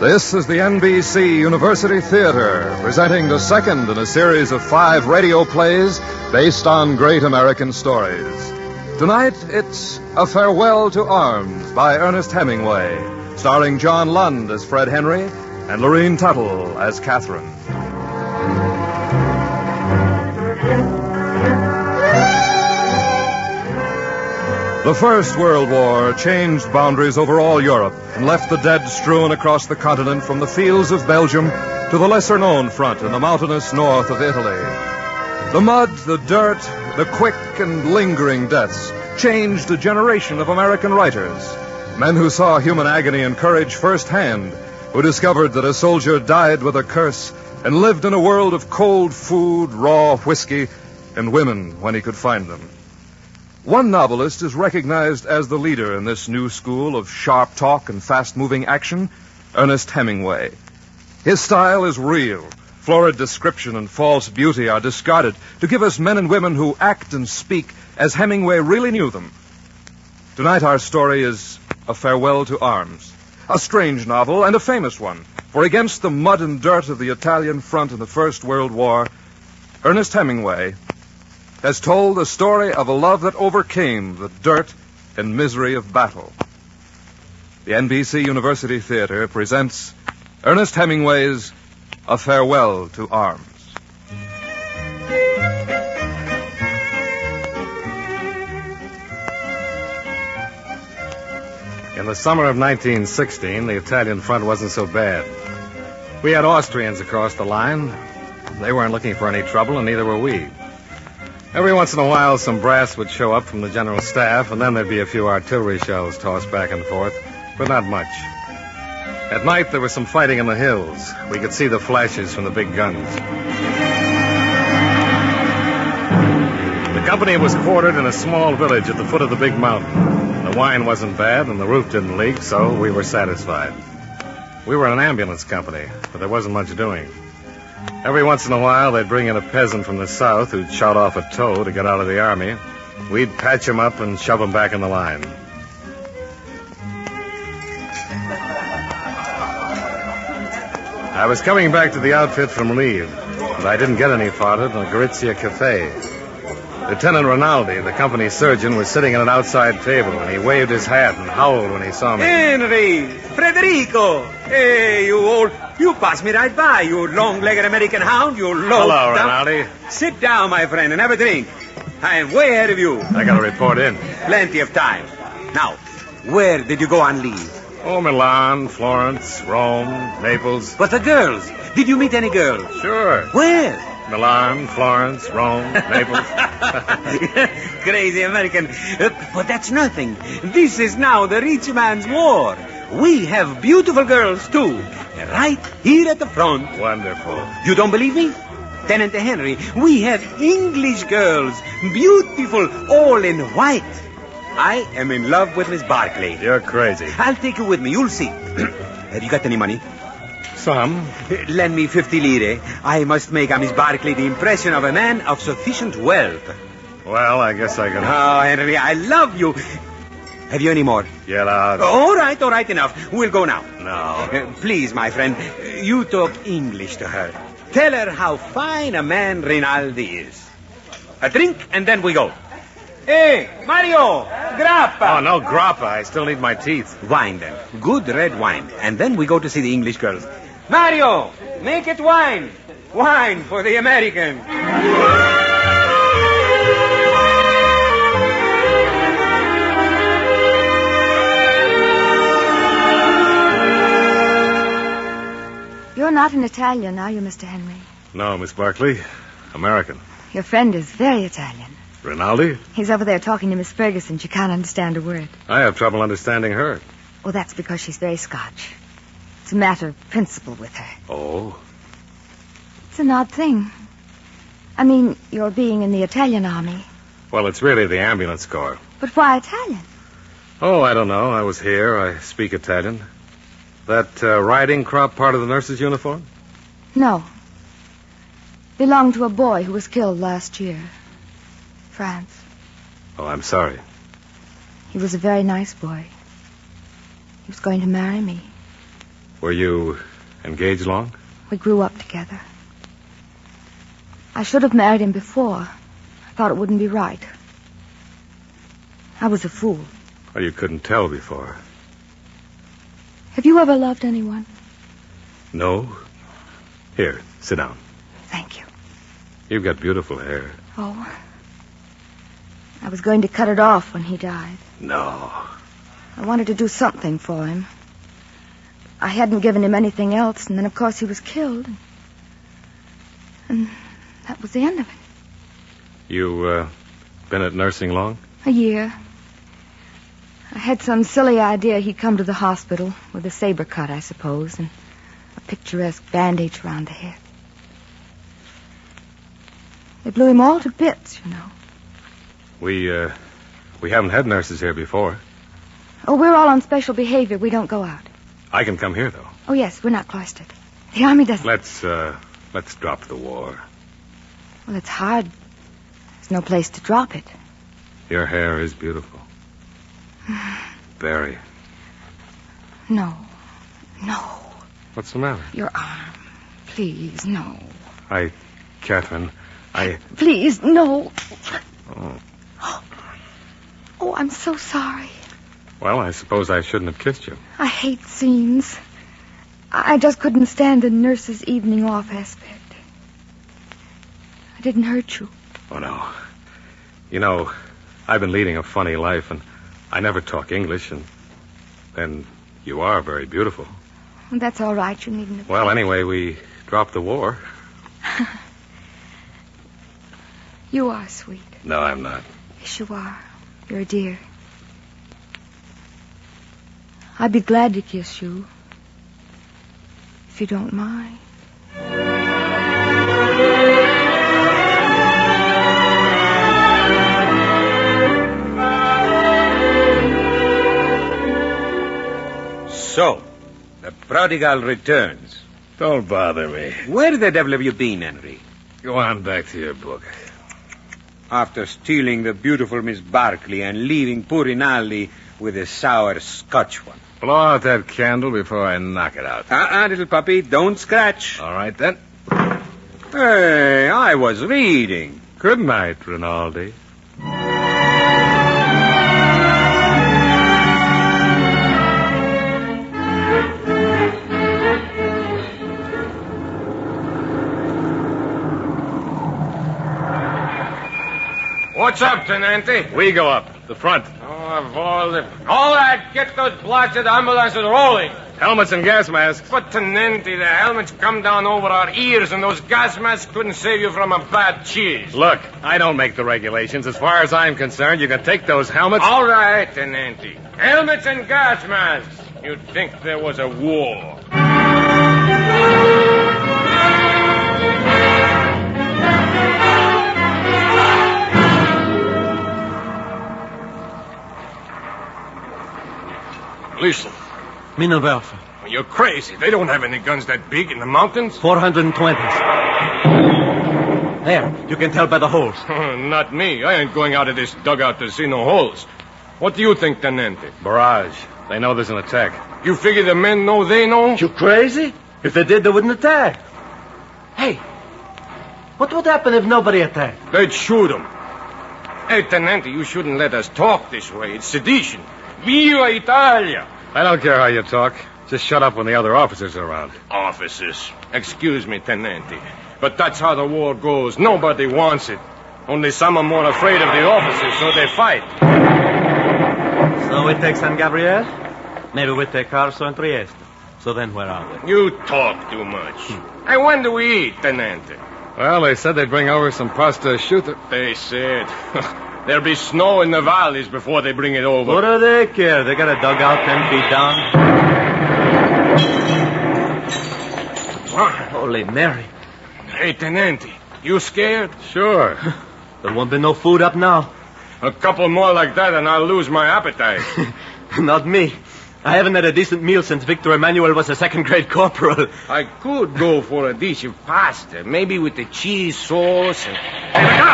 This is the NBC University Theater, presenting the second in a series of 5 radio plays based on great American stories. Tonight, it's A Farewell to Arms by Ernest Hemingway, starring John Lund as Fred Henry and Lorene Tuttle as Catherine. The First World War changed boundaries over all Europe and left the dead strewn across the continent from the fields of Belgium to the lesser-known front in the mountainous north of Italy. The mud, the dirt, the quick and lingering deaths changed a generation of American writers, men who saw human agony and courage firsthand, who discovered that a soldier died with a curse and lived in a world of cold food, raw whiskey, and women when he could find them. One novelist is recognized as the leader in this new school of sharp talk and fast-moving action, Ernest Hemingway. His style is real. Florid description and false beauty are discarded to give us men and women who act and speak as Hemingway really knew them. Tonight our story is A Farewell to Arms, a strange novel and a famous one, for against the mud and dirt of the Italian front in the First World War, Ernest Hemingway has told the story of a love that overcame the dirt and misery of battle. The NBC University Theater presents Ernest Hemingway's A Farewell to Arms. In the summer of 1916, the Italian front wasn't so bad. We had Austrians across the line. They weren't looking for any trouble, and neither were we. Every once in a while, some brass would show up from the general staff, and then there'd be a few artillery shells tossed back and forth, but not much. At night, there was some fighting in the hills. We could see the flashes from the big guns. The company was quartered in a small village at the foot of the big mountain. The wine wasn't bad, and the roof didn't leak, so we were satisfied. We were an ambulance company, but there wasn't much doing. Every once in a while, they'd bring in a peasant from the south who'd shot off a toe to get out of the army. We'd patch him up and shove him back in the line. I was coming back to the outfit from leave, but I didn't get any fodder in the Gorizia Cafe. Lieutenant Rinaldi, the company surgeon, was sitting at an outside table, and he waved his hat and howled when he saw me. Henry! Federico! Hey, you passed me right by, you long-legged American hound, you low... Hello, Rinaldi. Sit down, my friend, and have a drink. I am way ahead of you. I got to report in. Plenty of time. Now, where did you go on leave? Oh, Milan, Florence, Rome, Naples. But the girls. Did you meet any girls? Sure. Where? Milan, Florence, Rome, Naples. Crazy American. But that's nothing. This is now the rich man's war. We have beautiful girls, too. Right here at the front. Wonderful. You don't believe me? Tenant Henry, we have English girls. Beautiful, all in white. I am in love with Miss Barkley. You're crazy. I'll take you with me. You'll see. Have you got any money? Some. Lend me 50 lire. I must make on Miss Barkley the impression of a man of sufficient wealth. Well, I guess I can... Oh, Henry, I love you. Have you any more? Yeah, lad. All right, enough. We'll go now. No. Please, my friend, you talk English to her. Tell her how fine a man Rinaldi is. A drink, and then we go. Hey, Mario, grappa. Oh, no grappa. I still need my teeth. Wine, then. Good red wine. And then we go to see the English girls. Mario, make it wine. Wine for the American. You're not an Italian, are you, Mr. Henry? No, Miss Barkley. American. Your friend is very Italian. Rinaldi? He's over there talking to Miss Ferguson. She can't understand a word. I have trouble understanding her. Oh, that's because she's very Scotch. It's a matter of principle with her. Oh? It's an odd thing. I mean, your being in the Italian army. Well, it's really the ambulance corps. But why Italian? Oh, I don't know. I was here. I speak Italian. That riding crop part of the nurse's uniform? No. Belonged to a boy who was killed last year. France. Oh, I'm sorry. He was a very nice boy. He was going to marry me. Were you engaged long? We grew up together. I should have married him before. I thought it wouldn't be right. I was a fool. Well, you couldn't tell before. Have you ever loved anyone? No? Here, sit down. Thank you. You've got beautiful hair. Oh. I was going to cut it off when he died. No. I wanted to do something for him. I hadn't given him anything else, and then, of course, he was killed. And that was the end of it. You, been at nursing long? A year. I had some silly idea he'd come to the hospital with a saber cut, I suppose, and a picturesque bandage around the head. They blew him all to bits, you know. We haven't had nurses here before. Oh, we're all on special behavior. We don't go out. I can come here, though. Oh, yes, we're not cloistered. The Army doesn't... Let's drop the war. Well, it's hard. There's no place to drop it. Your hair is beautiful. Very. No. What's the matter? Your arm. Please, no. Catherine, Please, no. Oh. Oh, I'm so sorry. Well, I suppose I shouldn't have kissed you. I hate scenes. I just couldn't stand the nurse's evening off aspect. I didn't hurt you. Oh, no. You know, I've been leading a funny life, and I never talk English, and then you are very beautiful. Well, that's all right. You needn't have... Well, anyway, we dropped the war. You are sweet. No, I'm not. Yes, you are. You're a dear. I'd be glad to kiss you. If you don't mind. So, the prodigal returns. Don't bother me. Where the devil have you been, Henry? Go on back to your book. After stealing the beautiful Miss Barkley and leaving poor Rinaldi with a sour Scotch one. Blow out that candle before I knock it out. Little puppy, don't scratch. All right, then. Hey, I was reading. Good night, Rinaldi. What's up, Tenente? We go up. The front. Oh, of all that, get those blasted ambulances rolling. Helmets and gas masks. But, Tenente, the helmets come down over our ears, and those gas masks couldn't save you from a bad cheese. Look, I don't make the regulations. As far as I'm concerned, you can take those helmets. All right, Tenente. Helmets and gas masks. You'd think there was a war. Listen. Minerwerfer. You're crazy. They don't have any guns that big in the mountains. 420s. There, you can tell by the holes. Not me. I ain't going out of this dugout to see no holes. What do you think, Tenente? Barrage. They know there's an attack. You figure the men know they know? You crazy? If they did, they wouldn't attack. Hey, what would happen if nobody attacked? They'd shoot them. Hey, Tenente, you shouldn't let us talk this way. It's sedition. Viva Italia! I don't care how you talk. Just shut up when the other officers are around. Officers. Excuse me, Tenente. But that's how the war goes. Nobody wants it. Only some are more afraid of the officers, so they fight. So we take San Gabriel? Maybe we take Carso and Trieste. So then where are we? You talk too much. Hey, when do we eat, Tenente? Well, they said they'd bring over some pasta asciutto. They said. There'll be snow in the valleys before they bring it over. What do they care? They got a dugout 10 feet down. Holy Mary. Hey, Tenente, you scared? Sure. There won't be no food up now. A couple more like that and I'll lose my appetite. Not me. I haven't had a decent meal since Victor Emmanuel was a second-grade corporal. I could go for a dish of pasta, maybe with the cheese sauce and... Hey, look out!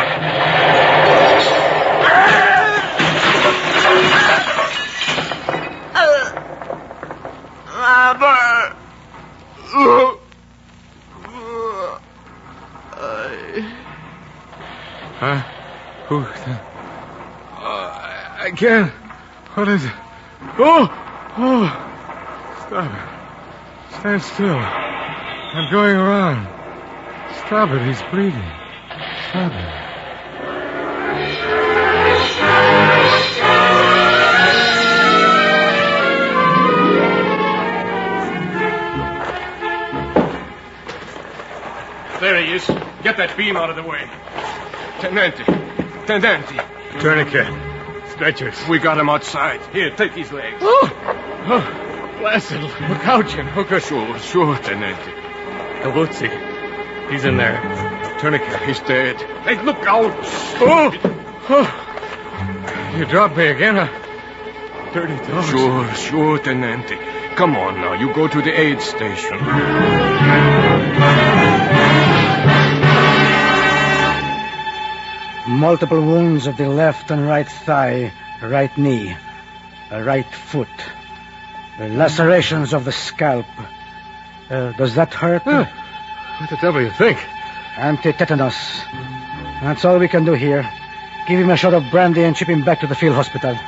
Who? I can't. What is it? Oh! Stop it. Stand still. I'm going around. Stop it. He's bleeding. Stop it. There he is. Get that beam out of the way. Tenente. Tourniquet. Stretchers. We got him outside. Here, take his legs. Blasted. Look out, Jim. Hooker. Sure, Tenente. Cavuzzi. He's in there. Tourniquet. He's dead. Hey, look out. You dropped me again, huh? $30. Sure, Tenente. Come on now. You go to the aid station. Multiple wounds of the left and right thigh, right knee, right foot. Lacerations of the scalp. Does that hurt? What the devil do you think? Anti-tetanus. That's all we can do here. Give him a shot of brandy and ship him back to the field hospital.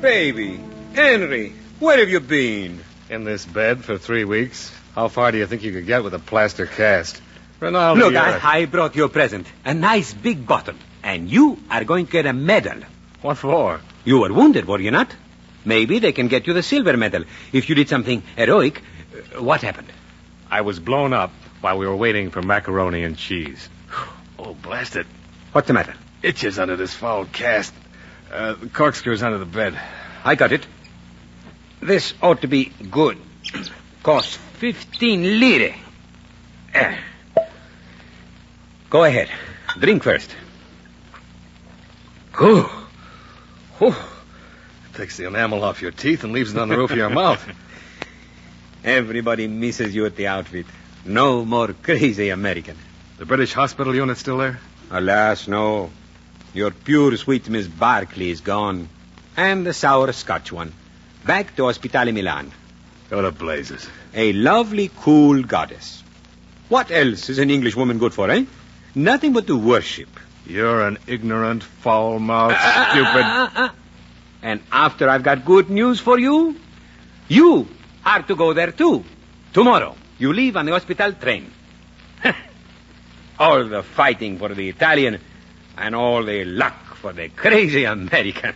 Baby, Henry, where have you been? In this bed for 3 weeks. How far do you think you could get with a plaster cast? Ronaldo, Look, I brought you a present. A nice big bottle. And you are going to get a medal. What for? You were wounded, were you not? Maybe they can get you the silver medal. If you did something heroic, what happened? I was blown up while we were waiting for macaroni and cheese. Oh, blast it. What's the matter? Itches under this foul cast. The corkscrew's under the bed. I got it. This ought to be good. Costs 15 lire. Go ahead. Drink first. Takes the enamel off your teeth and leaves it on the roof of your mouth. Everybody misses you at the outfit. No more crazy American. The British hospital unit still there? Alas, no. Your pure sweet Miss Barkley is gone. And the sour Scotch one. Back to Ospitale Milan. Go to blazes. A lovely, cool goddess. What else is an English woman good for, eh? Nothing but to worship. You're an ignorant, foul-mouthed, stupid... And after I've got good news for you, you are to go there too. Tomorrow, you leave on the hospital train. All the fighting for the Italian and all the luck for the crazy American.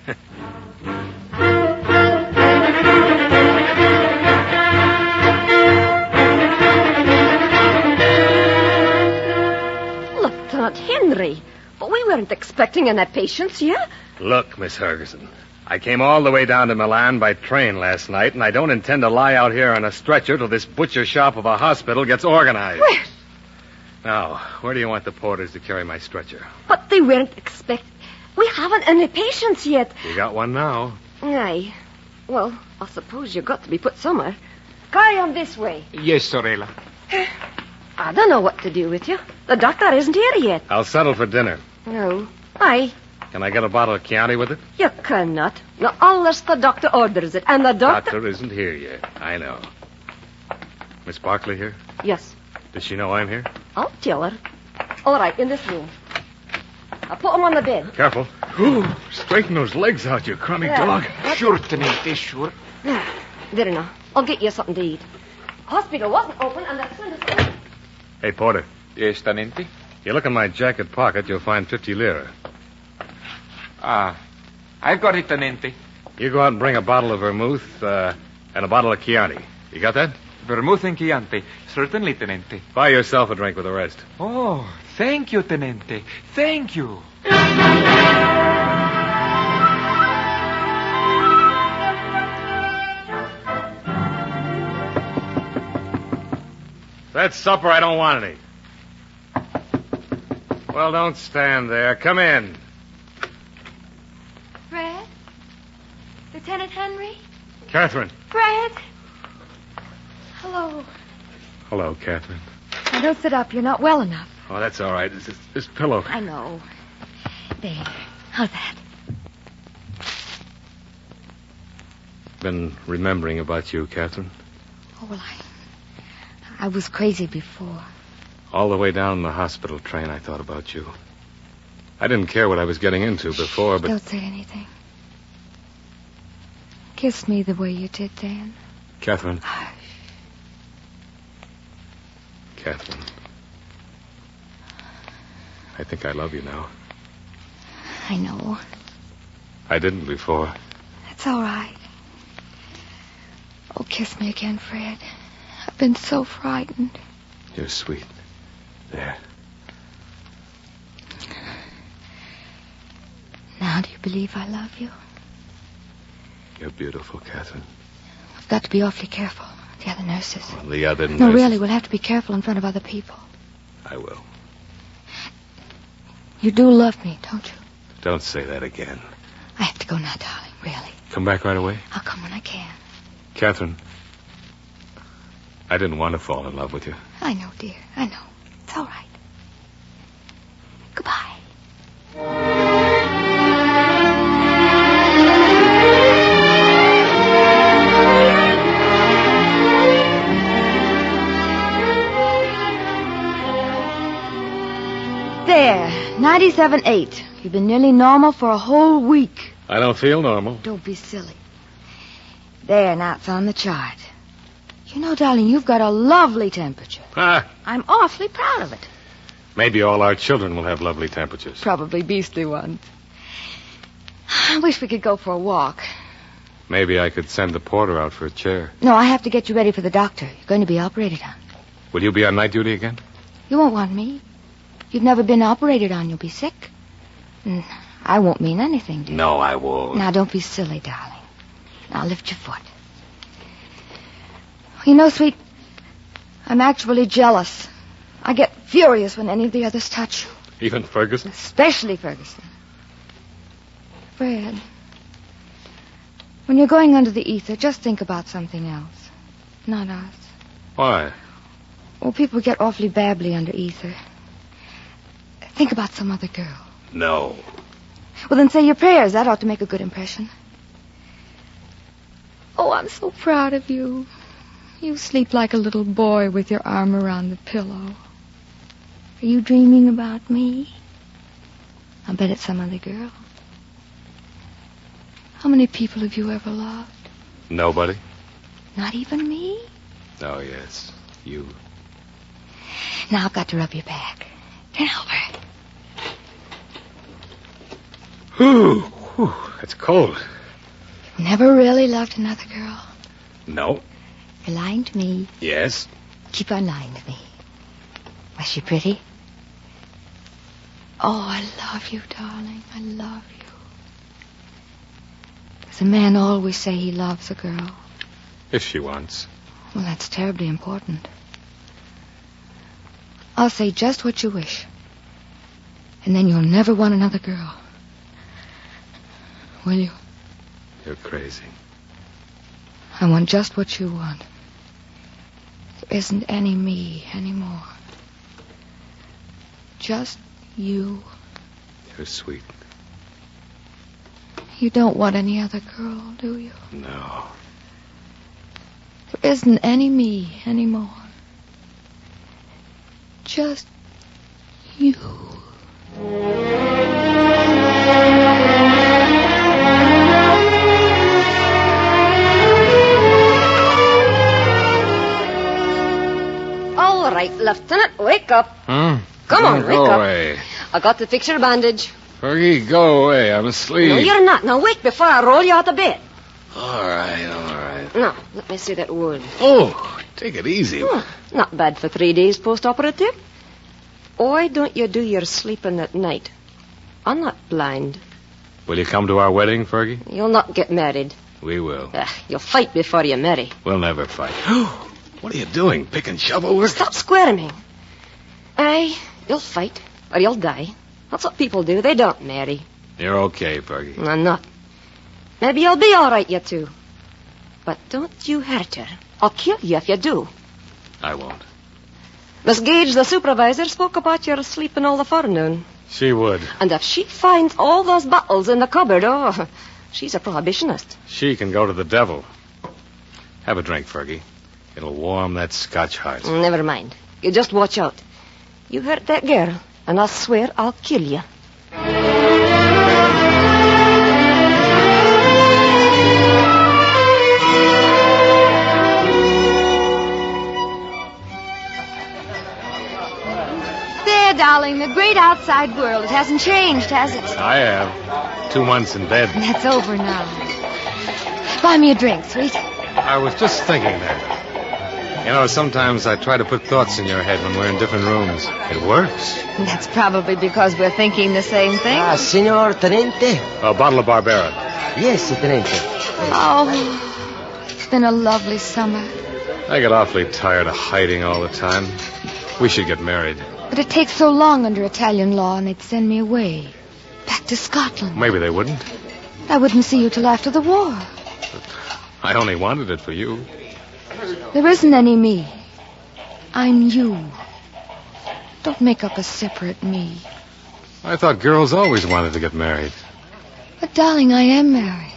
Lieutenant Henry, but we weren't expecting any patients here. Look, Miss Ferguson, I came all the way down to Milan by train last night, and I don't intend to lie out here on a stretcher till this butcher shop of a hospital gets organized. Where? Now, where do you want the porters to carry my stretcher? But they weren't expecting... We haven't any patients yet. You got one now. Aye. Well, I suppose you've got to be put somewhere. Carry on this way. Yes, Sorella. I don't know what to do with you. The doctor isn't here yet. I'll settle for dinner. No. Aye. Can I get a bottle of Chianti with it? You cannot. Not unless the doctor orders it. And the Doctor isn't here yet. I know. Miss Barkley here? Yes. Does she know I'm here? I'll tell her. All right, in this room. I'll put him on the bed. Careful. Ooh, straighten those legs out, you crummy dog. Sure, Tenente, sure. There now. I'll get you something to eat. Hospital wasn't open and that's when it's... Hey, Porter. Yes, Tenente. You look in my jacket pocket, you'll find 50 lire. I've got it, Tenente. You go out and bring a bottle of vermouth and a bottle of Chianti. You got that? Vermouth and Chianti. Certainly, Tenente. Buy yourself a drink with the rest. Oh, thank you, Tenente. Thank you. That's supper. I don't want any. Well, don't stand there. Come in. Fred? Lieutenant Henry? Catherine. Fred? Hello. Hello, Catherine. Now, don't sit up. You're not well enough. Oh, that's all right. This pillow. I know. There. How's that? Been remembering about you, Catherine. Oh, well, I was crazy before. All the way down the hospital train, I thought about you. I didn't care what I was getting into before, but... Don't say anything. Kiss me the way you did then. Catherine. Hush. Catherine. I think I love you now. I know. I didn't before. That's all right. Oh, kiss me again, Fred. I've been so frightened. You're sweet. There. Now, do you believe I love you? You're beautiful, Catherine. We've got to be awfully careful. The other nurses. Well, the other nurses... No, really, we'll have to be careful in front of other people. I will. You do love me, don't you? Don't say that again. I have to go now, darling, really. Come back right away? I'll come when I can. Catherine, I didn't want to fall in love with you. I know, dear. I know. It's all right. Goodbye. There, 97.8. You've been nearly normal for a whole week. I don't feel normal. Don't be silly. There, now it's on the chart. You know, darling, you've got a lovely temperature. Ah, I'm awfully proud of it. maybe all our children will have lovely temperatures. Probably beastly ones. I wish we could go for a walk. Maybe I could send the porter out for a chair. No, I have to get you ready for the doctor. You're going to be operated on. Will you be on night duty again? You won't want me. You've never been operated on. You'll be sick. And I won't mean anything to you. No, I won't. Now, don't be silly, darling. Now, lift your foot. You know, sweet, I'm actually jealous. I get furious when any of the others touch you. Even Ferguson? Especially Ferguson. Fred, when you're going under the ether, just think about something else. Not us. Why? Well, people get awfully babbly under ether. Think about some other girl. No. Well, then say your prayers. That ought to make a good impression. Oh, I'm so proud of you. You sleep like a little boy with your arm around the pillow. Are you dreaming about me? I bet it's some other girl. How many people have you ever loved? Nobody? Not even me? Oh, yes. You. Now I've got to rub your back. Turn over. Whew, that's cold. You've never really loved another girl? No. You're lying to me. Yes? Keep on lying to me. Was she pretty? Oh, I love you, darling. I love you. Does a man always say he loves a girl? If she wants. Well, that's terribly important. I'll say just what you wish. And then you'll never want another girl. Will you? You're crazy. I want just what you want. There isn't any me anymore. Just you. You're sweet. You don't want any other girl, do you? No. There isn't any me anymore. Just you. All right, Lieutenant, wake up. Huh? Come on, wake Go up. away. I got to fix your bandage. Fergie, go away. I'm asleep. No, you're not. Now wake before I roll you out of bed. All right. Now, let me see that wound. Oh, take it easy. Not bad for 3 days post-operative. Why don't you do your sleeping at night? I'm not blind. Will you come to our wedding, Fergie? You'll not get married. We will. You'll fight before you marry. We'll never fight. What are you doing? Picking shovel work? Stop squirming. Aye, you'll fight, or you'll die. That's what people do. They don't marry. You're okay, Fergie. I'm not. Maybe you'll be all right, you two. But don't you hurt her. I'll kill you if you do. I won't. Miss Gage, the supervisor, spoke about your sleeping all the forenoon. She would. And if she finds all those bottles in the cupboard, she's a prohibitionist. She can go to the devil. Have a drink, Fergie. It'll warm that Scotch heart. Never mind. You just watch out. You hurt that girl, and I'll swear I'll kill you. There, darling, the great outside world. It hasn't changed, has it? I have. 2 months in bed. That's over now. Buy me a drink, sweet. I was just thinking that. You know, sometimes I try to put thoughts in your head when we're in different rooms. It works. That's probably because we're thinking the same thing. Signor Tenente? A bottle of Barbera. Yes, Tenente. Oh, it's been a lovely summer. I get awfully tired of hiding all the time. We should get married. But it takes so long under Italian law, and they'd send me away. Back to Scotland. Maybe they wouldn't. I wouldn't see you till after the war. I only wanted it for you. There isn't any me. I'm you. Don't make up a separate me. I thought girls always wanted to get married. But, darling, I am married.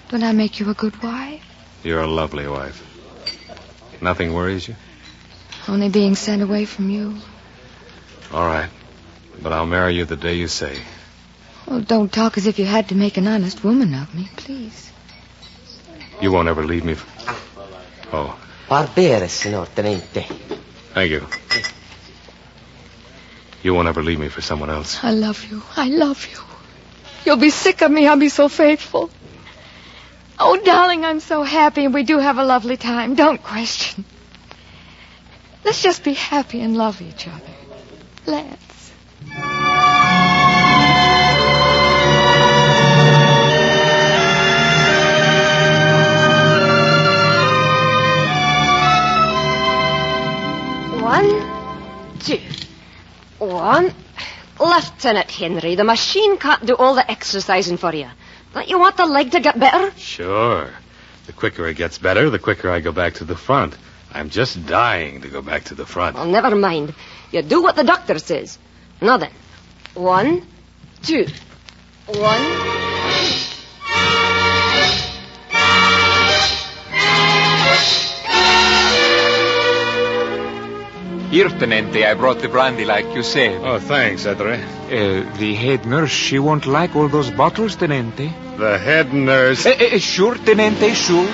Don't I make you a good wife? You're a lovely wife. Nothing worries you? Only being sent away from you. All right. But I'll marry you the day you say. Well, don't talk as if you had to make an honest woman of me, please. You won't ever leave me. Oh. Barbera, Signor Tenente. Thank you. You won't ever leave me for someone else. I love you. I love you. You'll be sick of me. I'll be so faithful. Oh, darling, I'm so happy, and we do have a lovely time. Don't question. Let's just be happy and love each other. Let's. One, two. One. Lieutenant Henry, the machine can't do all the exercising for you. Don't you want the leg to get better? Sure. The quicker it gets better, the quicker I go back to the front. I'm just dying to go back to the front. Well, never mind. You do what the doctor says. Now then. 1, 2. 1. Here, Tenente, I brought the brandy like you said. Oh, thanks, Edre. The head nurse, she won't like all those bottles, Tenente. The head nurse. Sure, Tenente, sure.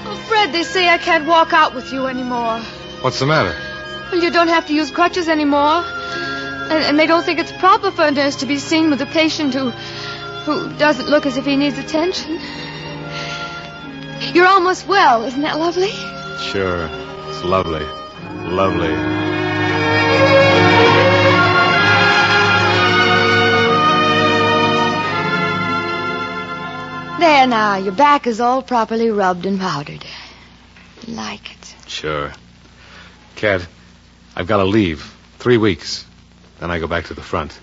Oh, Fred, they say I can't walk out with you anymore. What's the matter? Well, you don't have to use crutches anymore. And they don't think it's proper for a nurse to be seen with a patient who doesn't look as if he needs attention. You're almost well. Isn't that lovely? Sure. It's lovely. Lovely. There now, your back is all properly rubbed and powdered. Like it. Sure. Cat, I've got to leave. 3 weeks. Then I go back to the front.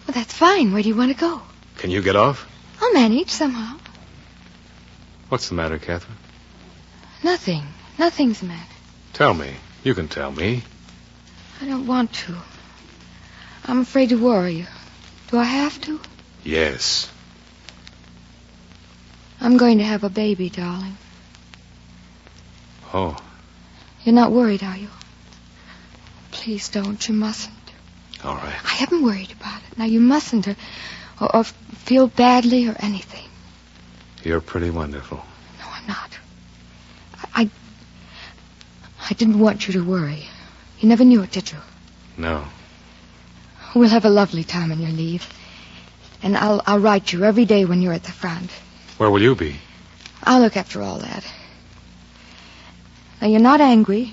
Well, that's fine. Where do you want to go? Can you get off? I'll manage somehow. What's the matter, Catherine? Nothing. Nothing's the matter. Tell me. You can tell me. I don't want to. I'm afraid to worry you. Do I have to? Yes. I'm going to have a baby, darling. Oh. You're not worried, are you? Please don't. You mustn't. All right. I haven't worried about it. Now, you mustn't or feel badly or anything. You're pretty wonderful. No, I'm not. I didn't want you to worry. You never knew it, did you? No. We'll have a lovely time on your leave. And I'll write you every day when you're at the front. Where will you be? I'll look after all that. Now, you're not angry.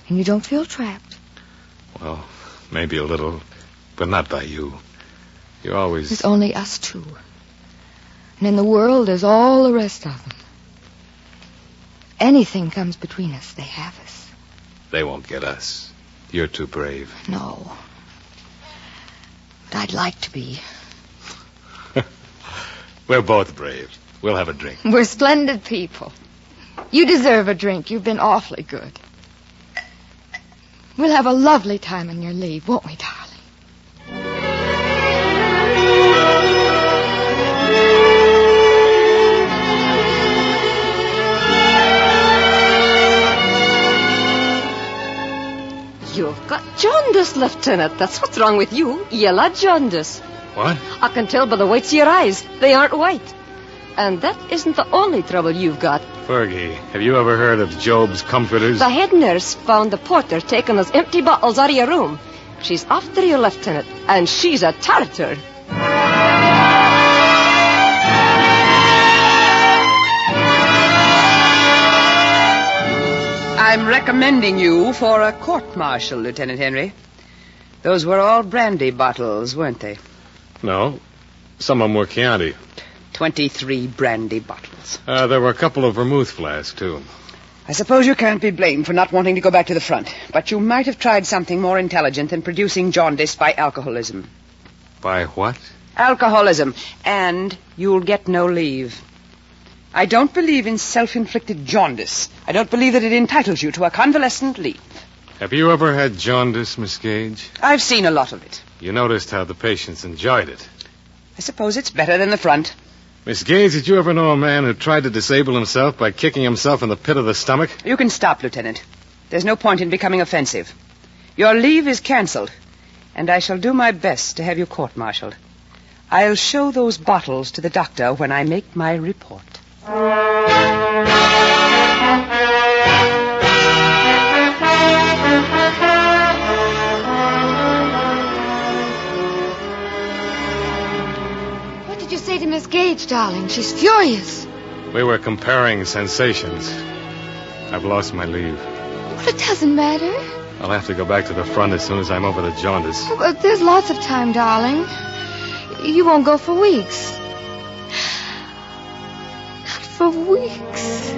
And you don't feel trapped. Well, maybe a little, but not by you. You're always... There's only us two. And in the world, there's all the rest of them. Anything comes between us, they have us. They won't get us. You're too brave. No. But I'd like to be. We're both brave. We'll have a drink. We're splendid people. You deserve a drink. You've been awfully good. We'll have a lovely time on your leave, won't we, darling? Got jaundice, Lieutenant. That's what's wrong with you. Yellow jaundice. What? I can tell by the whites of your eyes. They aren't white. And that isn't the only trouble you've got. Fergie, have you ever heard of Job's Comforters? The head nurse found the porter taking those empty bottles out of your room. She's after you, Lieutenant, and she's a tartar. I'm recommending you for a court-martial, Lieutenant Henry. Those were all brandy bottles, weren't they? No. Some of them were Chianti. 23 brandy bottles. There were a couple of vermouth flasks, too. I suppose you can't be blamed for not wanting to go back to the front, but you might have tried something more intelligent than producing jaundice by alcoholism. By what? Alcoholism. And you'll get no leave. I don't believe in self-inflicted jaundice. I don't believe that it entitles you to a convalescent leave. Have you ever had jaundice, Miss Gage? I've seen a lot of it. You noticed how the patients enjoyed it. I suppose it's better than the front. Miss Gage, did you ever know a man who tried to disable himself by kicking himself in the pit of the stomach? You can stop, Lieutenant. There's no point in becoming offensive. Your leave is cancelled, and I shall do my best to have you court-martialed. I'll show those bottles to the doctor when I make my report. What did you say to Miss Gage, darling? She's furious. We were comparing sensations. I've lost my leave. Well, it doesn't matter. I'll have to go back to the front as soon as I'm over the jaundice. But there's lots of time, darling. You won't go for weeks. Not for weeks.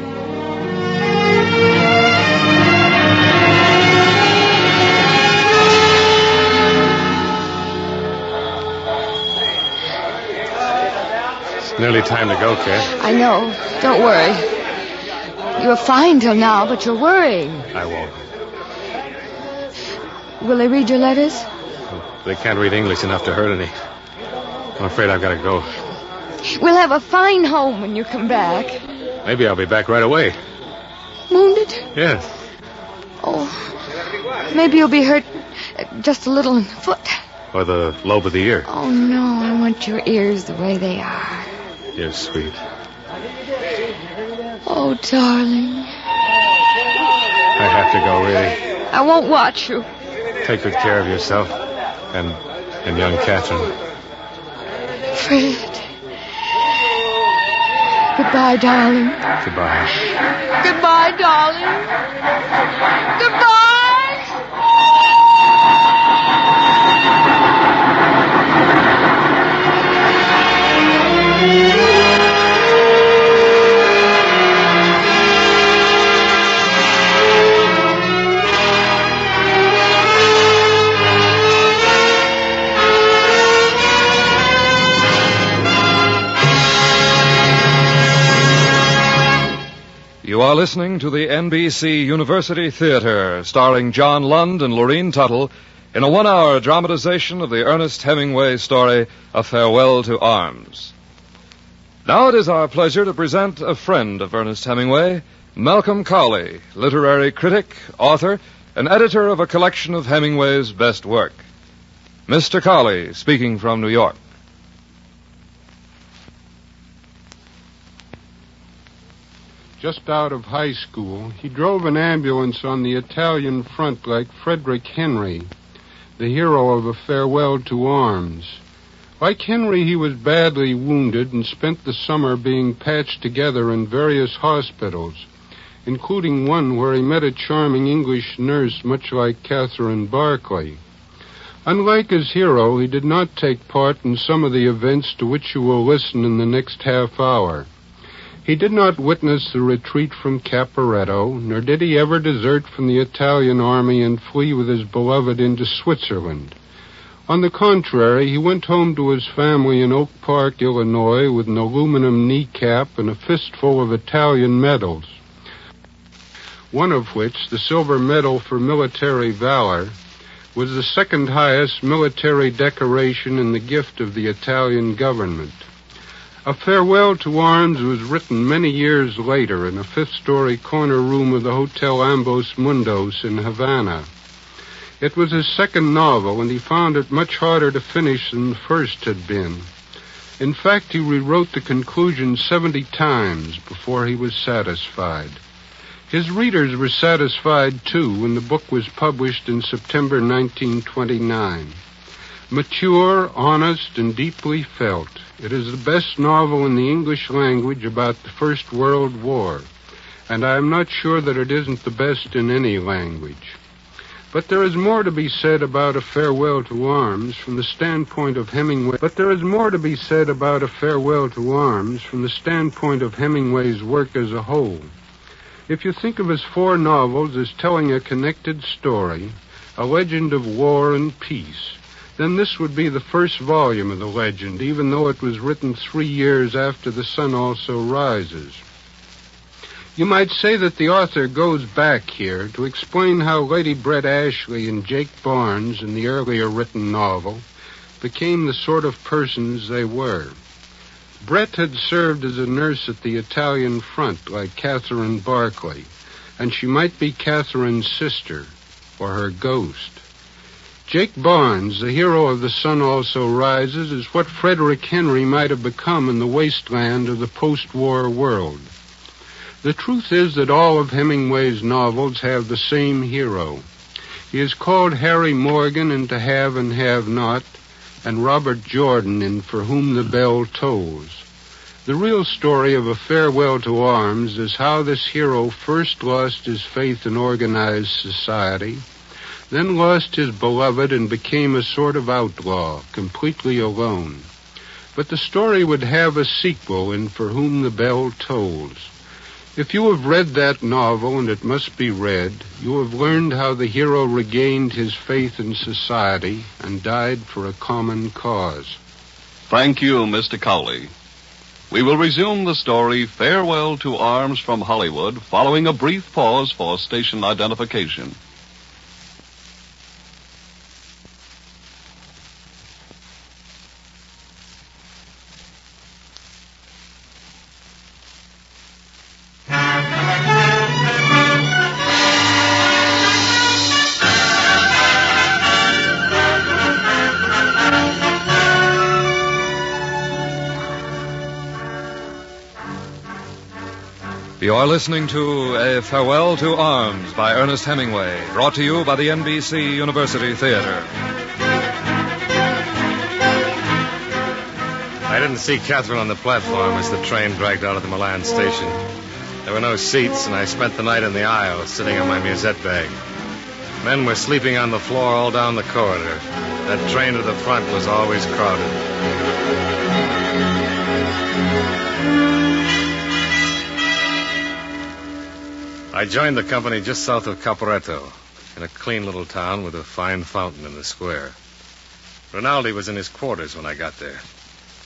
It's nearly time to go, Kat. I know. Don't worry. You were fine till now, but you're worrying. I won't. Will they read your letters? They can't read English enough to hurt any. I'm afraid I've got to go. We'll have a fine home when you come back. Maybe I'll be back right away. Wounded? Yes. Oh, maybe you'll be hurt just a little in the foot. Or the lobe of the ear. Oh, no, I want your ears the way they are. You're sweet. Oh, darling. I have to go, really. I won't watch you. Take good care of yourself and young Catherine. Fred. Goodbye, darling. Goodbye. Goodbye, darling. Goodbye. You are listening to the NBC University Theater, starring John Lund and Lorene Tuttle, in a 1-hour dramatization of the Ernest Hemingway story, A Farewell to Arms. Now it is our pleasure to present a friend of Ernest Hemingway, Malcolm Cowley, literary critic, author, and editor of a collection of Hemingway's best work. Mr. Cowley, speaking from New York. Just out of high school, he drove an ambulance on the Italian front like Frederick Henry, the hero of A Farewell to Arms. Like Henry, he was badly wounded and spent the summer being patched together in various hospitals, including one where he met a charming English nurse much like Catherine Barkley. Unlike his hero, he did not take part in some of the events to which you will listen in the next half hour. He did not witness the retreat from Caporetto, nor did he ever desert from the Italian army and flee with his beloved into Switzerland. On the contrary, he went home to his family in Oak Park, Illinois, with an aluminum kneecap and a fistful of Italian medals, one of which, the Silver Medal for Military Valor, was the second highest military decoration in the gift of the Italian government. A Farewell to Arms was written many years later in a fifth-story corner room of the Hotel Ambos Mundos in Havana. It was his second novel, and he found it much harder to finish than the first had been. In fact, he rewrote the conclusion 70 times before he was satisfied. His readers were satisfied, too, when the book was published in September 1929. Mature, honest, and deeply felt, it is the best novel in the English language about the First World War, and I am not sure that it isn't the best in any language. But there is more to be said about A Farewell to Arms from the standpoint of Hemingway's work as a whole. If you think of his 4 novels as telling a connected story, a legend of war and peace, then this would be the first volume of the legend, even though it was written 3 years after The Sun Also Rises. You might say that the author goes back here to explain how Lady Brett Ashley and Jake Barnes in the earlier written novel became the sort of persons they were. Brett had served as a nurse at the Italian front like Catherine Barkley, and she might be Catherine's sister or her ghost. Jake Barnes, the hero of The Sun Also Rises, is what Frederick Henry might have become in the wasteland of the post-war world. The truth is that all of Hemingway's novels have the same hero. He is called Harry Morgan in To Have and Have Not, and Robert Jordan in For Whom the Bell Tolls. The real story of A Farewell to Arms is how this hero first lost his faith in organized society, then lost his beloved and became a sort of outlaw, completely alone. But the story would have a sequel in For Whom the Bell Tolls. If you have read that novel, and it must be read, you have learned how the hero regained his faith in society and died for a common cause. Thank you, Mr. Cowley. We will resume the story Farewell to Arms from Hollywood following a brief pause for station identification. You're listening to A Farewell to Arms by Ernest Hemingway, brought to you by the NBC University Theater. I didn't see Catherine on the platform as the train dragged out of the Milan station. There were no seats, and I spent the night in the aisle, sitting on my musette bag. Men were sleeping on the floor all down the corridor. That train to the front was always crowded. I joined the company just south of Caporetto, in a clean little town with a fine fountain in the square. Rinaldi was in his quarters when I got there.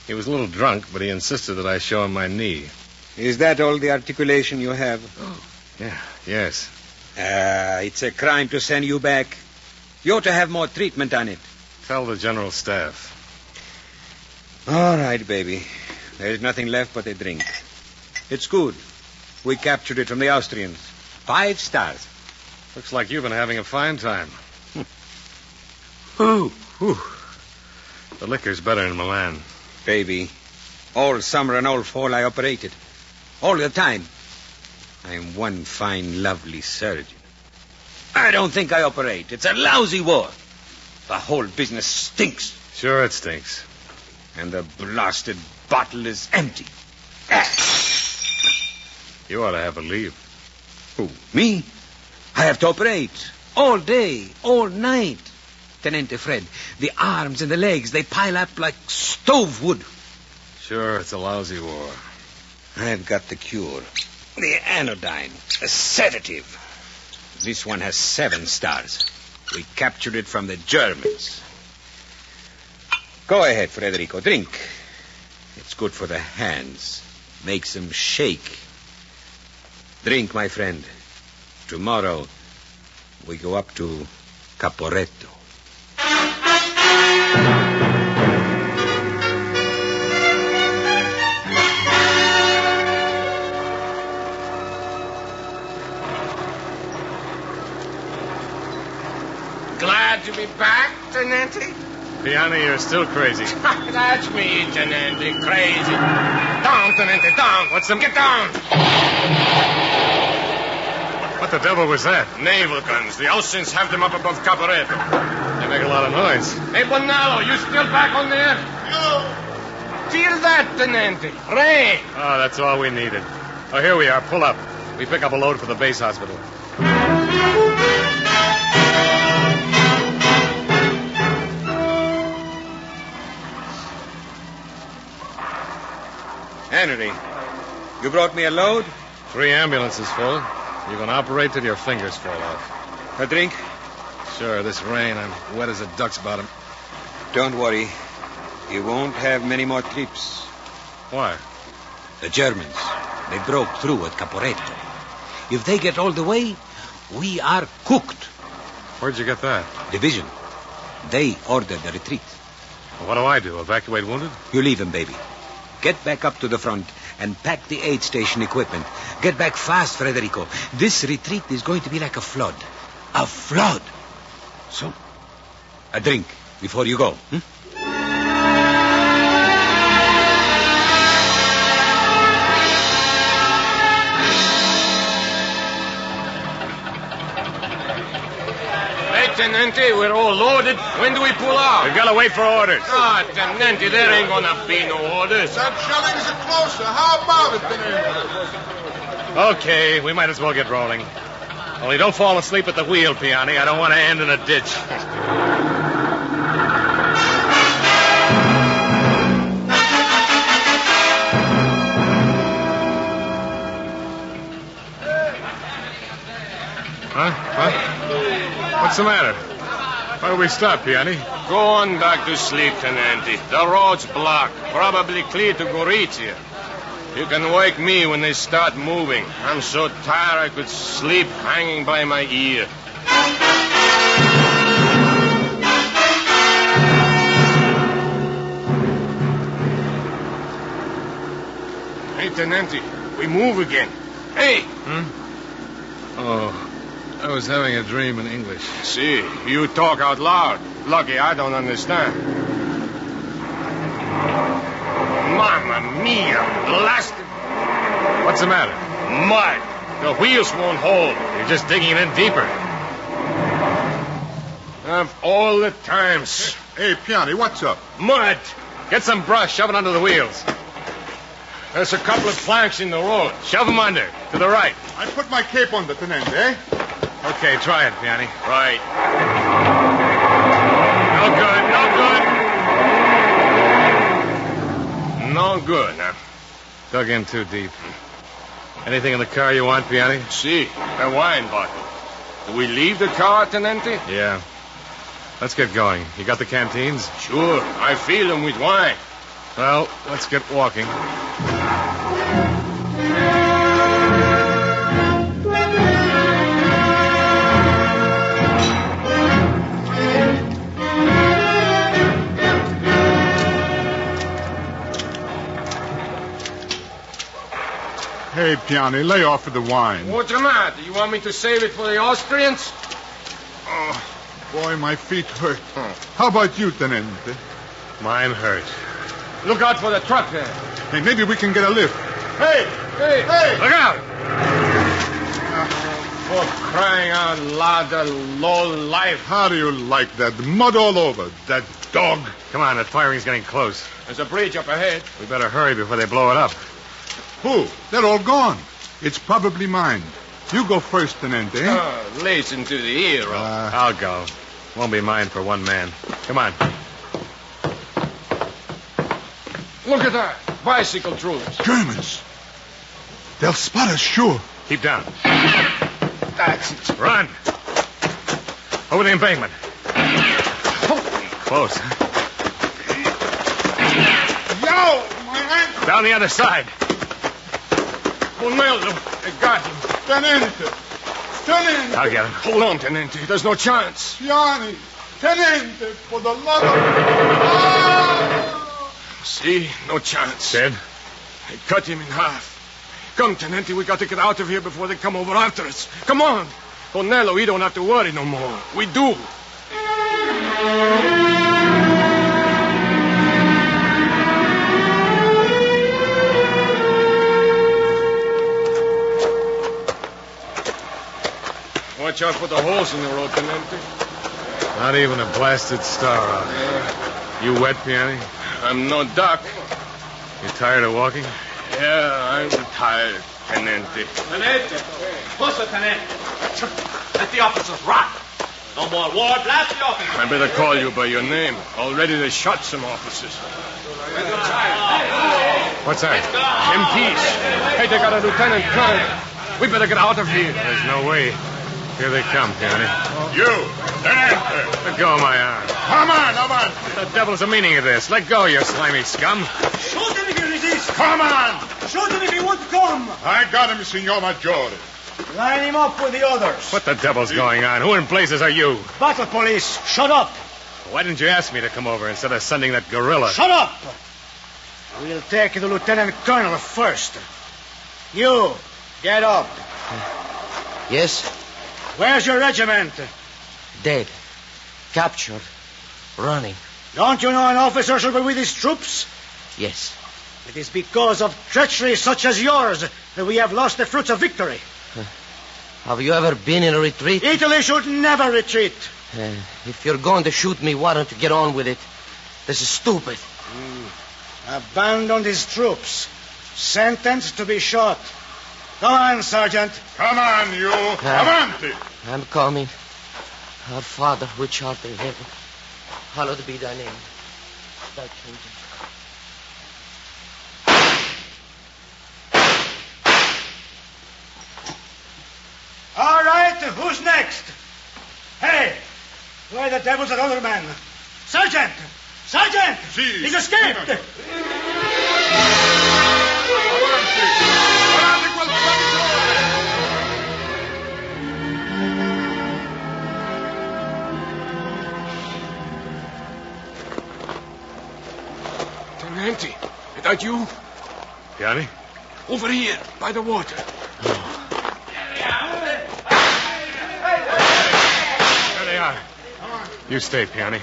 He was a little drunk, but he insisted that I show him my knee. Is that all the articulation you have? Oh, yeah, yes. It's a crime to send you back. You ought to have more treatment on it. Tell the general staff. All right, baby. There's nothing left but a drink. It's good. We captured it from the Austrians. 5 stars. Looks like you've been having a fine time. Ooh. Whew. The liquor's better in Milan. Baby, all summer and all fall I operated. All the time. I'm one fine, lovely surgeon. I don't think I operate. It's a lousy war. The whole business stinks. Sure it stinks. And the blasted bottle is empty. You ought to have a leave. Who, me? I have to operate. All day, all night. Tenente Fred, the arms and the legs, they pile up like stove wood. Sure, it's a lousy war. I've got the cure. The anodyne, a sedative. This one has 7 stars. We captured it from the Germans. Go ahead, Federico. Drink. It's good for the hands. Makes them shake. Drink, my friend. Tomorrow, we go up to Caporetto. glad to be back, Tenente. Piani, you're still crazy. That's me, Tenente, crazy. Down, Tenente, down. Get down. What the devil was that? Naval guns. The Austrians have them up above Caporetto. They make a lot of noise. Hey, Bonello, you still back on there? No. Feel that, Tenente. Rain. Oh, that's all we needed. Oh, here we are. Pull up. We pick up a load for the base hospital. Henry, you brought me a load? 3 ambulances full. You can operate till your fingers fall off. A drink? Sure, this rain, I'm wet as a duck's bottom. Don't worry. You won't have many more trips. Why? The Germans, they broke through at Caporetto. If they get all the way, we are cooked. Where'd you get that? Division. They ordered the retreat. Well, what do I do? Evacuate wounded? You leave them, baby. Get back up to the front and pack the aid station equipment. Get back fast, Federico. This retreat is going to be like a flood. A flood. So, a drink before you go. Tenente, we're all loaded. When do we pull out? We've got to wait for orders. Ah, Tenente, there ain't gonna be no orders. That shellings are closer. How about it, Tenente? Okay, we might as well get rolling. Only don't fall asleep at the wheel, Piani. I don't want to end in a ditch. Huh? What's the matter? Why do we stop, Piani? Go on back to sleep, Tenente. The road's blocked. Probably clear to Gorizia. You can wake me when they start moving. I'm so tired I could sleep hanging by my ear. Hey, Tenente, we move again. Hey! Oh, I was having a dream in English. See, you talk out loud. Lucky I don't understand. Mamma mia, blasted. What's the matter? Mud. The wheels won't hold. You're just digging it in deeper. Of all the times. Hey, Piani, what's up? Mud. Get some brush, shove it under the wheels. There's a couple of planks in the road. Shove them under, to the right. I put my cape on the Tenente, eh? Okay, try it, Piani. Right. No good. No good, huh? Dug in too deep. Anything in the car you want, Piani? See, a wine bottle. Do we leave the car, Tenente? Yeah. Let's get going. You got the canteens? Sure. I fill them with wine. Well, let's get walking. Hey, Piani, lay off of the wine. What's the matter? You want me to save it for the Austrians? Oh, boy, my feet hurt. How about you, Tenente? Mine hurt. Look out for the truck there. Hey, maybe we can get a lift. Hey! Look out! For crying out loud, the low life. How do you like that? Mud all over. That dog. Come on, that firing's getting close. There's a bridge up ahead. We better hurry before they blow it up. Who? They're all gone. It's probably mine. You go first, Tenente. Listen to the hero. I'll go. Won't be mine for one man. Come on. Look at that. Bicycle troopers. Germans. They'll spot us, sure. Keep down. That's it. Run. Over the embankment. Close. Yo, my ankle. Down the other side. Bonello, they got him. Tenente. I'll get him. Hold on, Tenente. There's no chance. Piani. Tenente, for the love of... See? No chance. Dead? They cut him in half. Come, Tenente, we got to get out of here before they come over after us. Come on. Bonello, we don't have to worry no more. We do. Watch out for the holes in the road, Tenente. Not even a blasted star out there. You wet, Piani? I'm no duck. You tired of walking? Yeah, I'm tired, Tenente. Tenente! Closer, Tenente! Let the officers rot! No more war, blast the officers! I better call you by your name. Already they shot some officers. What's that? MPs. Hey, they got a lieutenant colonel. We better get out of here. There's no way. Here they come, Piani. You! Tenente! Let go of my arm. Come on! What the devil's the meaning of this? Let go, you slimy scum. Shoot him if you resist. Come on! Shoot him if he won't come. I got him, Signor Maggiore. Line him up with the others. What the devil's going on? Who in blazes are you? Battle police, shut up. Why didn't you ask me to come over instead of sending that gorilla? Shut up. We'll take the lieutenant colonel first. You, get up. Yes? Where's your regiment? Dead. Captured. Running. Don't you know an officer should be with his troops? Yes. It is because of treachery such as yours that we have lost the fruits of victory. Have you ever been in a retreat? Italy should never retreat. If you're going to shoot me, why don't you get on with it? This is stupid. Abandoned his troops. Sentenced to be shot. Come on, Sergeant. Come on, you. Avanti. I'm coming. Our Father, which art in heaven, hallowed be thy name. Thy kingdom. All right, who's next? Hey, where the devil's that other man? Sergeant! Sergeant! Si, He's escaped! Tenente, is that you? Piani? Over here, by the water. There they are. You stay, Piani.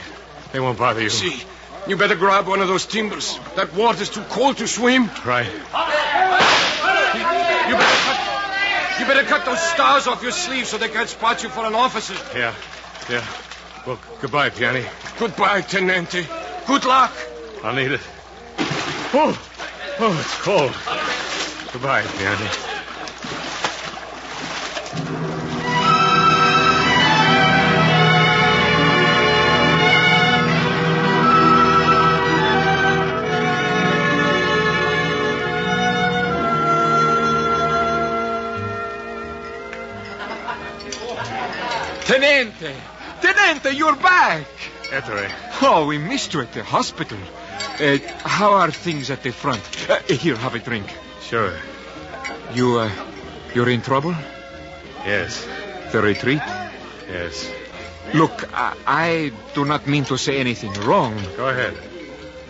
They won't bother you. See, you better grab one of those timbers. That water's too cold to swim. Right. You better cut those stars off your sleeve so they can't spot you for an officer. Yeah. Well, goodbye, Piani. Goodbye, Tenente. Good luck. I'll need it. Oh, it's cold. Goodbye, Piani. Tenente, you're back. Ettore. Oh, we missed you at the hospital. How are things at the front? Here, have a drink. Sure. You're in trouble? Yes. The retreat? Yes. Look, I do not mean to say anything wrong. Go ahead.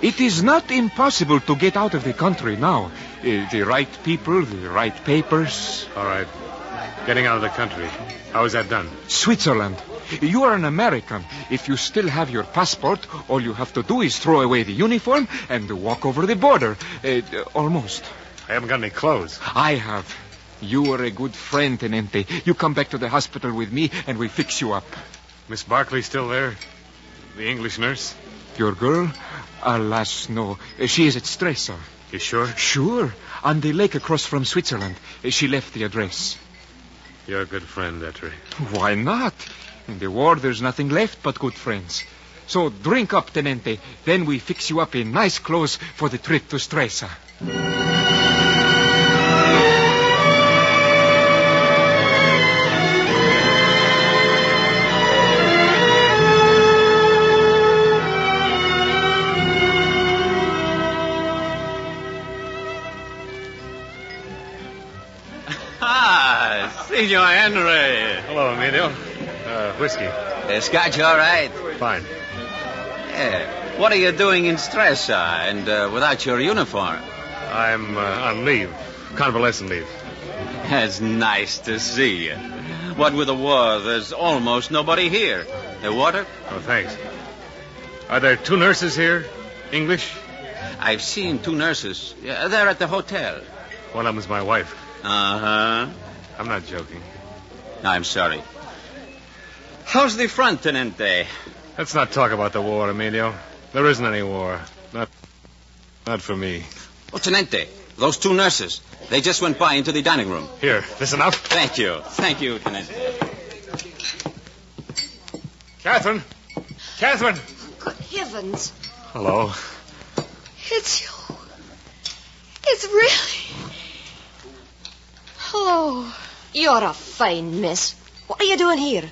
It is not impossible to get out of the country now. The right people, the right papers. All right. Getting out of the country. How is that done? Switzerland. You are an American. If you still have your passport, all you have to do is throw away the uniform and walk over the border. Almost. I haven't got any clothes. I have. You are a good friend, Tenente. You come back to the hospital with me and we fix you up. Miss Barkley still there? The English nurse? Your girl? Alas, no. She is at Stresa. You sure? Sure. On the lake across from Switzerland. She left the address. You're a good friend, Ettore. Why not? In the war, there's nothing left but good friends. So drink up, Tenente. Then we fix you up in nice clothes for the trip to Stresa. Signor Henry. Hello, Emilio. Whiskey. Scotch, all right? Fine. What are you doing in Stresa and without your uniform? I'm on leave. Convalescent leave. That's nice to see you. What with the war, there's almost nobody here. The water? Oh, thanks. Are there two nurses here? English? I've seen two nurses. They're at the hotel. One of them's my wife. Uh-huh. I'm not joking. I'm sorry. How's the front, Tenente? Let's not talk about the war, Emilio. There isn't any war. Not for me. Oh, Tenente, those two nurses. They just went by into the dining room. Here, listen up. Thank you. Thank you, Tenente. Catherine! Catherine! Good heavens. Hello. It's you. It's really... Hello. You're a fine miss. What are you doing here?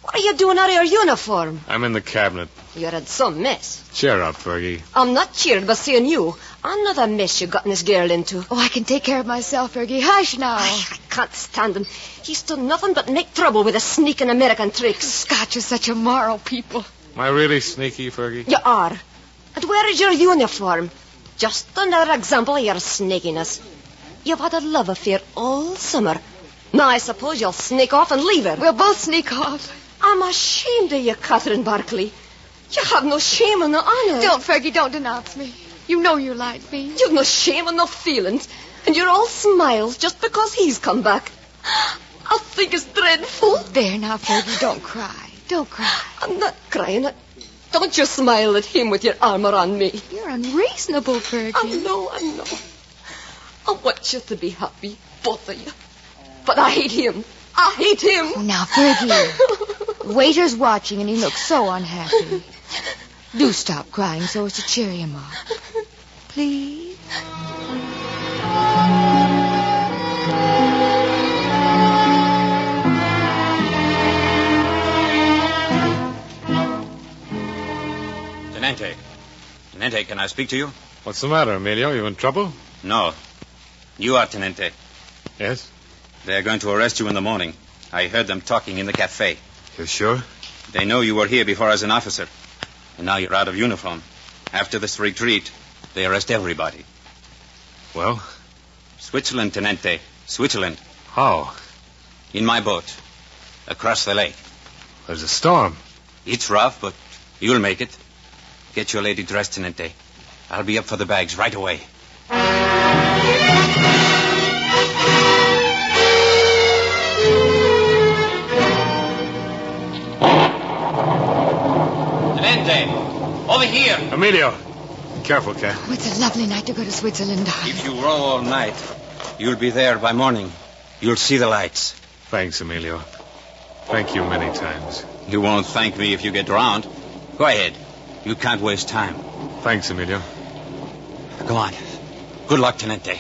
What are you doing out of your uniform? I'm in the cabinet. You're in some mess. Cheer up, Fergie. I'm not cheered by seeing you. Another mess you gotten this girl into. Oh, I can take care of myself, Fergie. Hush now. I can't stand him. He's done nothing but make trouble with his sneaking American tricks. Scotch are such immoral people. Am I really sneaky, Fergie? You are. And where is your uniform? Just another example of your snakiness. You've had a love affair all summer. Now I suppose you'll sneak off and leave her. We'll both sneak off. I'm ashamed of you, Catherine Barkley. You have no shame and no honor. Don't, Fergie, don't denounce me. You know you like me. You've no shame and no feelings. And you're all smiles just because he's come back. I think it's dreadful. There now, Fergie, don't cry. Don't cry. I'm not crying. Don't you smile at him with your arm around me. You're unreasonable, Fergie. I know. I want you to be happy, both of you. But I hate him. I hate him. Now, Fergie, waiter's watching and he looks so unhappy. Do stop crying so as to cheer him up. Please? Tenente, can I speak to you? What's the matter, Emilio? You in trouble? No. You are, Tenente. Yes? They're going to arrest you in the morning. I heard them talking in the cafe. You sure? They know you were here before as an officer. And now you're out of uniform. After this retreat, they arrest everybody. Well? Switzerland, Tenente. Switzerland. How? In my boat. Across the lake. There's a storm. It's rough, but you'll make it. Get your lady dressed, Tenente. I'll be up for the bags right away. Tenente, over here. Emilio, careful, Cat. Oh, it's a lovely night to go to Switzerland, darling. If you row all night, you'll be there by morning. You'll see the lights. Thanks, Emilio. Thank you many times. You won't thank me if you get drowned. Go ahead. You can't waste time. Thanks, Emilio. Go on. Good luck, Tenente.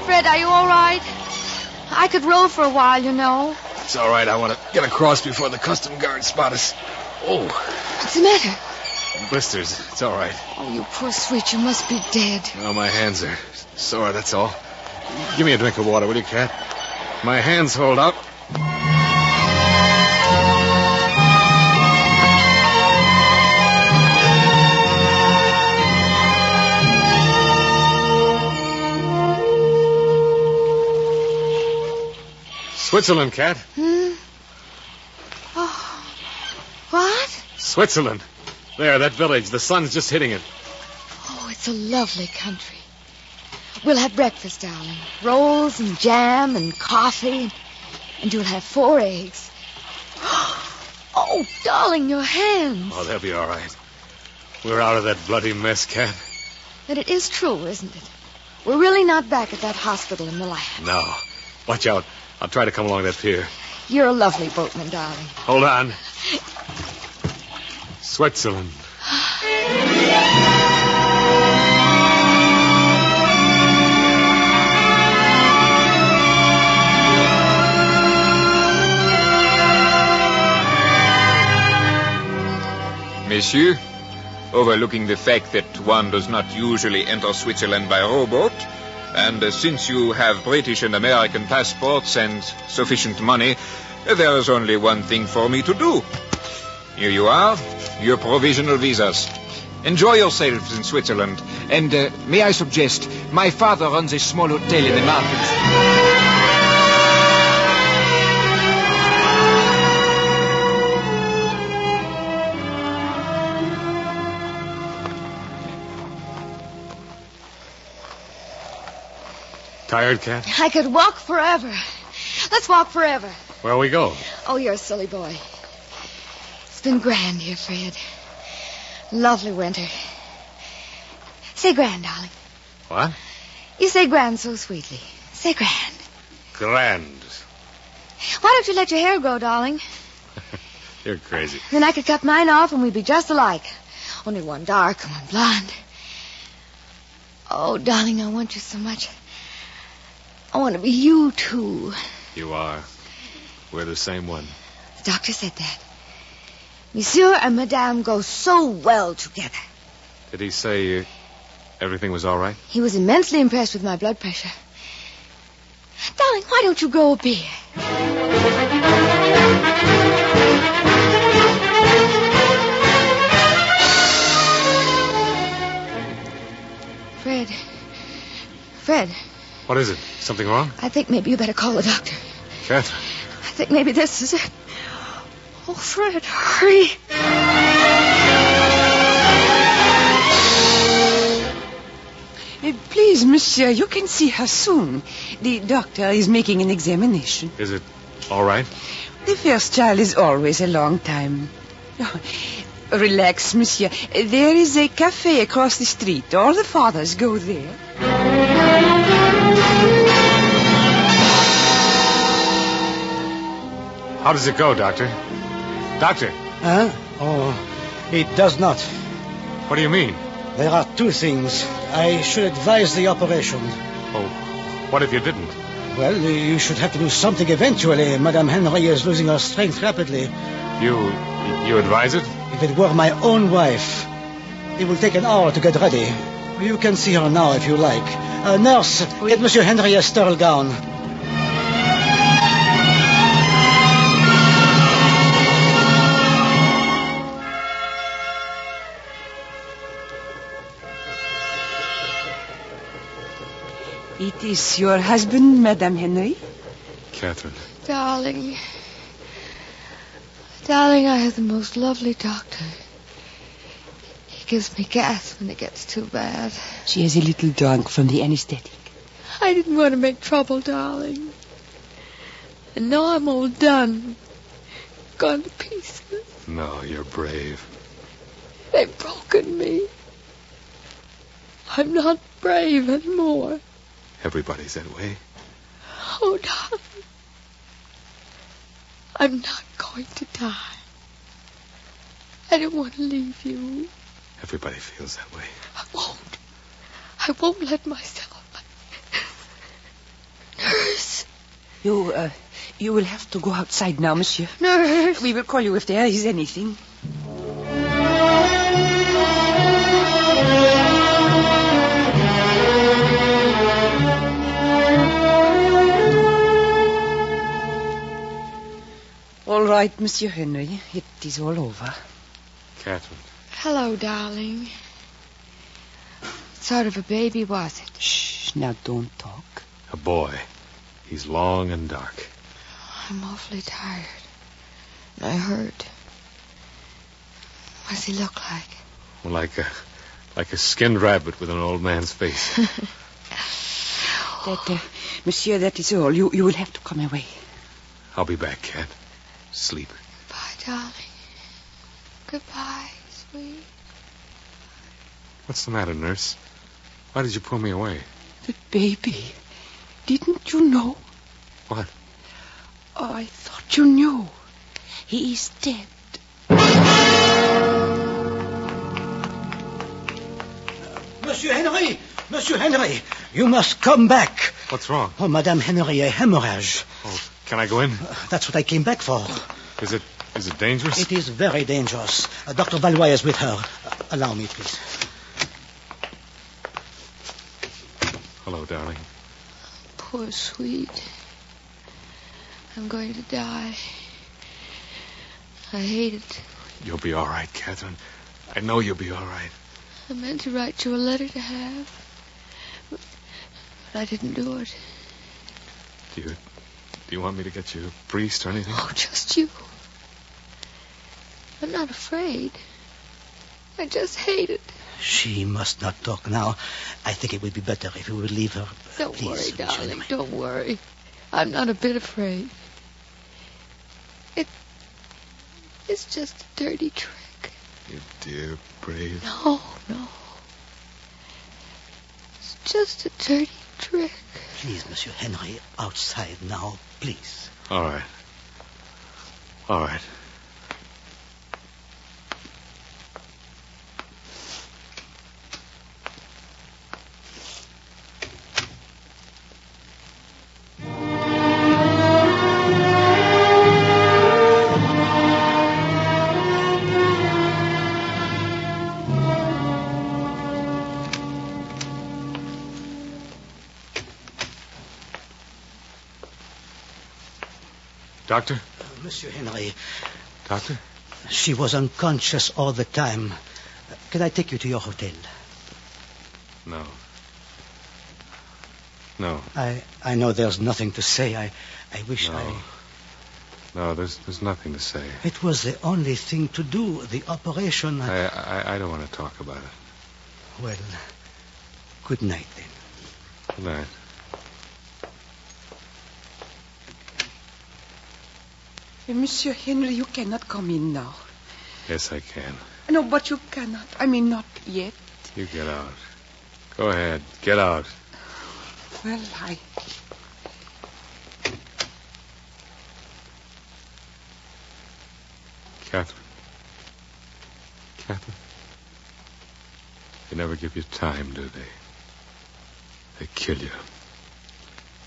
Fred, are you all right? I could row for a while, you know. It's all right. I want to get across before the custom guards spot us. Oh. What's the matter? Blisters. It's all right. Oh, you poor sweet, you must be dead. Oh, my hands are sore, that's all. Give me a drink of water, will you, Cat? My hands hold up. Switzerland, Cat. Oh. What? Switzerland. There, that village. The sun's just hitting it. Oh, it's a lovely country. We'll have breakfast, darling. Rolls and jam and coffee. And you'll have 4 eggs. Oh, darling, your hands. Oh, they'll be all right. We're out of that bloody mess, Cat. But it is true, isn't it? We're really not back at that hospital in Milan. No. Watch out. I'll try to come along that pier. You're a lovely boatman, darling. Hold on. Switzerland. Monsieur, overlooking the fact that one does not usually enter Switzerland by rowboat, and since you have British and American passports and sufficient money, there is only one thing for me to do. Here you are, your provisional visas. Enjoy yourselves in Switzerland. And may I suggest, my father runs a small hotel in the mountains. Tired, Cat? I could walk forever. Let's walk forever. Where we go? Oh, you're a silly boy. It's been grand here, Fred. Lovely winter. Say grand, darling. What? You say grand so sweetly. Say grand. Grand. Why don't you let your hair grow, darling? You're crazy. Then I could cut mine off and we'd be just alike. Only one dark and one blonde. Oh, darling, I want you so much. I want to be you, too. You are. We're the same one. The doctor said that. Monsieur and Madame go so well together. Did he say everything was all right? He was immensely impressed with my blood pressure. Darling, why don't you grow a beard? Fred. What is it? Something wrong? I think maybe you better call the doctor. Catherine. I think maybe this is it. Oh, Fred, hurry. Please, monsieur, you can see her soon. The doctor is making an examination. Is it all right? The first child is always a long time. Oh, relax, monsieur. There is a cafe across the street. All the fathers go there. How does it go, Doctor? Doctor! Huh? Oh, it does not. What do you mean? There are two things. I should advise the operation. Oh, what if you didn't? Well, you should have to do something eventually. Madame Henry is losing her strength rapidly. You advise it? If it were my own wife, it will take an hour to get ready. You can see her now if you like. Nurse, get Monsieur Henry a sterile gown. It is your husband, Madame Henry? Catherine. Darling. Darling, I have the most lovely doctor. He gives me gas when it gets too bad. She is a little drunk from the anesthetic. I didn't want to make trouble, darling. And now I'm all done. Gone to pieces. No, you're brave. They've broken me. I'm not brave anymore. Everybody's that way. Oh, darling. I'm not going to die. I don't want to leave you. Everybody feels that way. I won't let myself. Nurse. You will have to go outside now, monsieur. Nurse. We will call you if there is anything. All right, Monsieur Henry. It is all over. Catherine. Hello, darling. What sort of a baby was it? Shh, now don't talk. A boy. He's long and dark. I'm awfully tired. And I hurt. What does he look like? Well, like a skinned rabbit with an old man's face. Monsieur, that is all. You will have to come away. I'll be back, Cat. Sleep. Goodbye, darling. Goodbye, sweet. What's the matter, nurse? Why did you pull me away? The baby. Didn't you know? What? Oh, I thought you knew. He is dead. Monsieur Henry! Monsieur Henry! You must come back. What's wrong? Oh, Madame Henry, a hemorrhage. Oh, can I go in? That's what I came back for. Is it dangerous? It is very dangerous. Dr. Valois is with her. Allow me, please. Hello, darling. Poor sweet. I'm going to die. I hate it. You'll be all right, Catherine. I know you'll be all right. I meant to write you a letter to have. But I didn't do it. Do you want me to get you a priest or anything? Oh, just you. I'm not afraid. I just hate it. She must not talk now. I think it would be better if we would leave her. Don't Please, worry, darling. Henry. Don't worry. I'm not a bit afraid. It's just a dirty trick. You dear, brave. No. It's just a dirty trick. Please, Monsieur Henry, outside now, please. All right. Doctor? Monsieur Henry. Doctor? She was unconscious all the time. Can I take you to your hotel? No. I know there's nothing to say. I wish No, there's nothing to say. It was the only thing to do, the operation. I don't want to talk about it. Well, good night, then. Good night. Monsieur Henry, you cannot come in now. Yes, I can. No, but you cannot. I mean, not yet. You get out. Go ahead. Get out. Well, Catherine. They never give you time, do they? They kill you.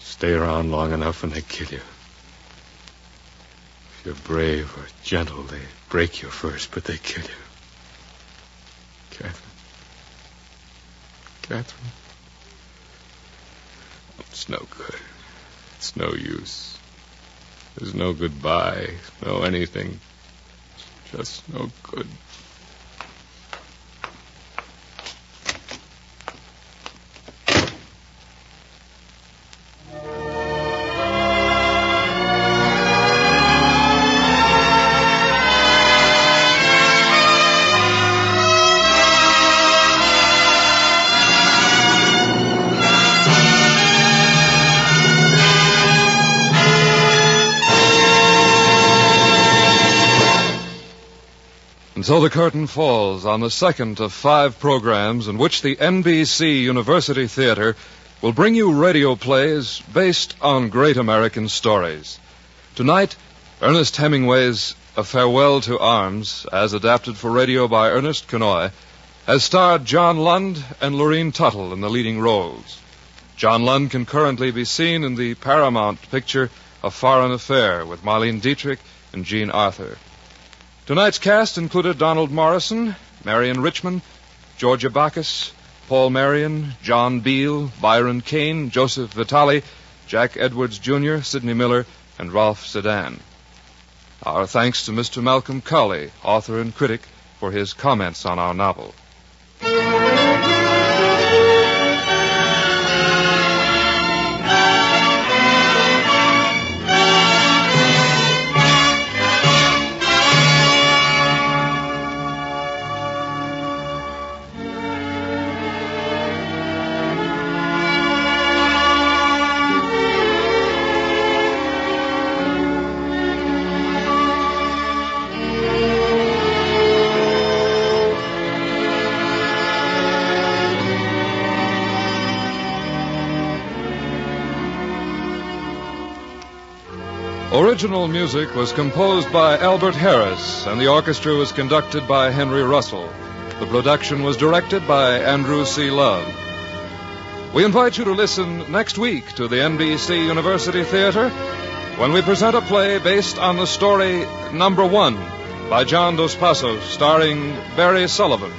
Stay around long enough and they kill you. If you're brave or gentle, they break you first, but they kill you. Catherine. It's no good. It's no use. There's no goodbye, no anything. It's just no good. And so the curtain falls on the second of 5 programs in which the NBC University Theater will bring you radio plays based on great American stories. Tonight, Ernest Hemingway's A Farewell to Arms, as adapted for radio by Ernest Kenoy, has starred John Lund and Lorene Tuttle in the leading roles. John Lund can currently be seen in the Paramount picture A Foreign Affair with Marlene Dietrich and Jean Arthur. Tonight's cast included Donald Morrison, Marion Richmond, Georgia Bacchus, Paul Marion, John Beale, Byron Kane, Joseph Vitale, Jack Edwards Jr., Sidney Miller, and Ralph Sedan. Our thanks to Mr. Malcolm Cowley, author and critic, for his comments on our novel. Original music was composed by Albert Harris, and the orchestra was conducted by Henry Russell. The production was directed by Andrew C. Love. We invite you to listen next week to the NBC University Theater when we present a play based on the story Number 1 by John Dos Passos, starring Barry Sullivan.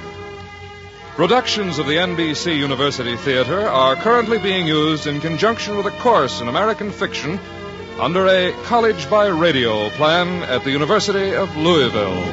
Productions of the NBC University Theater are currently being used in conjunction with a course in American fiction under a college by radio plan at the University of Louisville.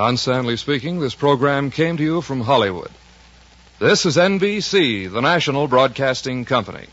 Don Stanley speaking. This program came to you from Hollywood. This is NBC, the national broadcasting company.